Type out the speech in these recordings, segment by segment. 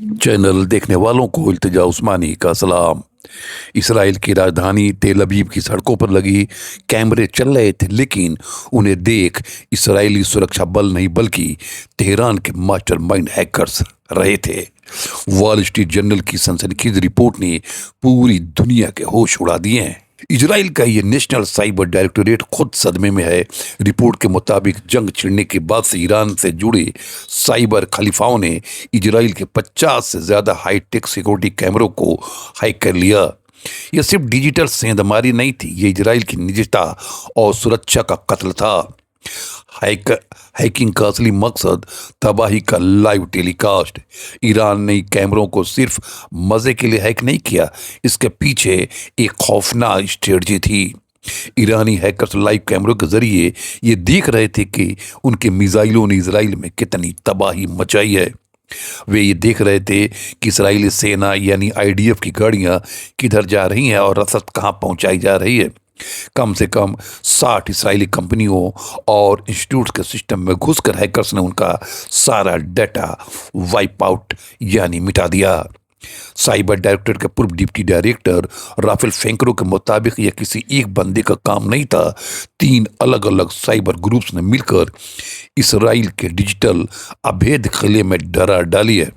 Channel देखने वालों को इल्तिजा उस्मानी का सलाम। इसराइल की राजधानी तेल अवीव की सड़कों पर लगी कैमरे चल रहे थे, लेकिन उन्हें देख इसराइली सुरक्षा बल नहीं बल्कि तेहरान के मास्टरमाइंड हैकर्स रहे थे। वॉल स्ट्रीट जर्नल की सनसनीखेज रिपोर्ट ने पूरी दुनिया के होश उड़ा दिए हैं। इजराइल का ये नेशनल साइबर डायरेक्टोरेट खुद सदमे में है। रिपोर्ट के मुताबिक जंग छिड़ने के बाद से ईरान से जुड़े साइबर खलीफाओं ने इजराइल के 50 से ज्यादा हाईटेक सिक्योरिटी कैमरों को हैक कर लिया। यह सिर्फ डिजिटल सेंधमारी नहीं थी, ये इजराइल की निजता और सुरक्षा का कत्ल था। हैकिंग का असली मकसद तबाही का लाइव टेलीकास्ट। ईरान ने कैमरों को सिर्फ मजे के लिए हैक नहीं किया, इसके पीछे एक खौफनाक स्ट्रेटजी थी। ईरानी हैकर्स लाइव कैमरों के जरिए ये देख रहे थे कि उनके मिसाइलों ने इजराइल में कितनी तबाही मचाई है। वे ये देख रहे थे कि इजरायली सेना यानी आईडीएफ की गाड़ियां किधर जा रही हैं और रसद कहां पहुंचाई जा रही है। कम से कम 60 इसराइली कंपनियों और इंस्टीट्यूट के सिस्टम में घुसकर हैकर्स ने उनका सारा डाटा वाइप आउट यानी मिटा दिया। साइबर डायरेक्टरेट के पूर्व डिप्टी डायरेक्टर राफेल फेंकरो के मुताबिक यह किसी एक बंदे का काम नहीं था। 3 अलग अलग साइबर ग्रुप्स ने मिलकर इसराइल के डिजिटल अभेद किले में डरा डाली है।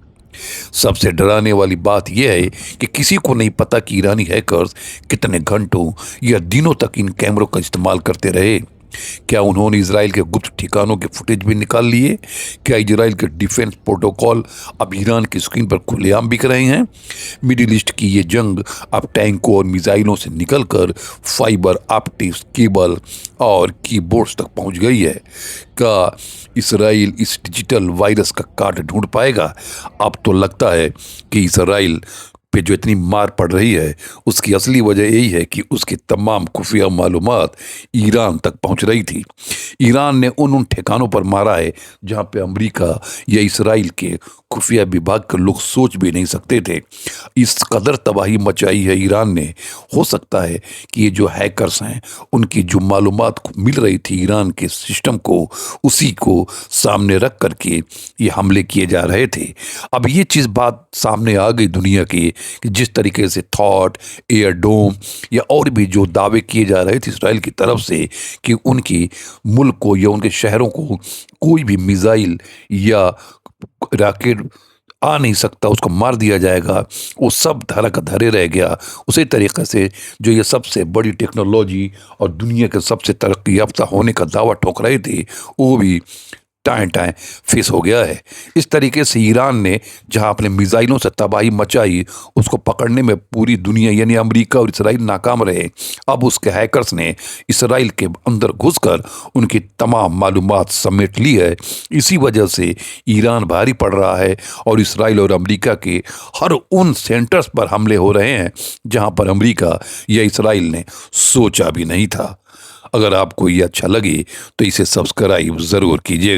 सबसे डराने वाली बात यह है कि किसी को नहीं पता कि ईरानी हैकर्स कितने घंटों या दिनों तक इन कैमरों का इस्तेमाल करते रहे। क्या उन्होंने इजराइल के गुप्त ठिकानों के फुटेज भी निकाल लिए? क्या इजराइल के डिफेंस प्रोटोकॉल अब ईरान की स्क्रीन पर खुलेआम बिक रहे हैं? मिडिल ईस्ट की ये जंग अब टैंकों और मिसाइलों से निकलकर फाइबर ऑप्टिक्स केबल और कीबोर्ड्स तक पहुंच गई है। क्या इसराइल इस डिजिटल वायरस का काट ढूंढ पाएगा? अब तो लगता है कि इसराइल पे जो इतनी मार पड़ रही है उसकी असली वजह यही है कि उसकी तमाम खुफिया मालूमात ईरान तक पहुंच रही थी। ईरान ने उन ठिकानों पर मारा है जहां पे अमेरिका या इसराइल के खुफिया विभाग के लोग सोच भी नहीं सकते थे। इस कदर तबाही मचाई है ईरान ने। हो सकता है कि ये जो हैकर्स हैं उनकी जो मालूमात मिल रही थी ईरान के सिस्टम को, उसी को सामने रख करके ये हमले किए जा रहे थे। अब ये चीज़ बात सामने आ गई दुनिया की कि जिस तरीके से थॉट, एयर डोम या और भी जो दावे किए जा रहे थे इसराइल की तरफ से कि उनकी मुल्क को या उनके शहरों को कोई भी मिसाइल या रॉकेट आ नहीं सकता, उसको मार दिया जाएगा, वो सब धरा का धरे रह गया। उसी तरीके से जो ये सबसे बड़ी टेक्नोलॉजी और दुनिया के सबसे तरक्की याफ्ता होने का दावा ठोक रहे थे वो भी टाएं टाएं फेस हो गया है। इस तरीके से ईरान ने जहां अपने मिसाइलों से तबाही मचाई उसको पकड़ने में पूरी दुनिया यानी अमेरिका और इसराइल नाकाम रहे। अब उसके हैकर्स ने इसराइल के अंदर घुसकर उनकी तमाम मालूमात समेट ली है। इसी वजह से ईरान भारी पड़ रहा है और इसराइल और अमेरिका के हर उन सेंटर्स पर हमले हो रहे हैं जहां पर अमेरिका या इसराइल ने सोचा भी नहीं था। अगर आपको ये अच्छा लगे तो इसे सब्सक्राइब ज़रूर कीजिएगा।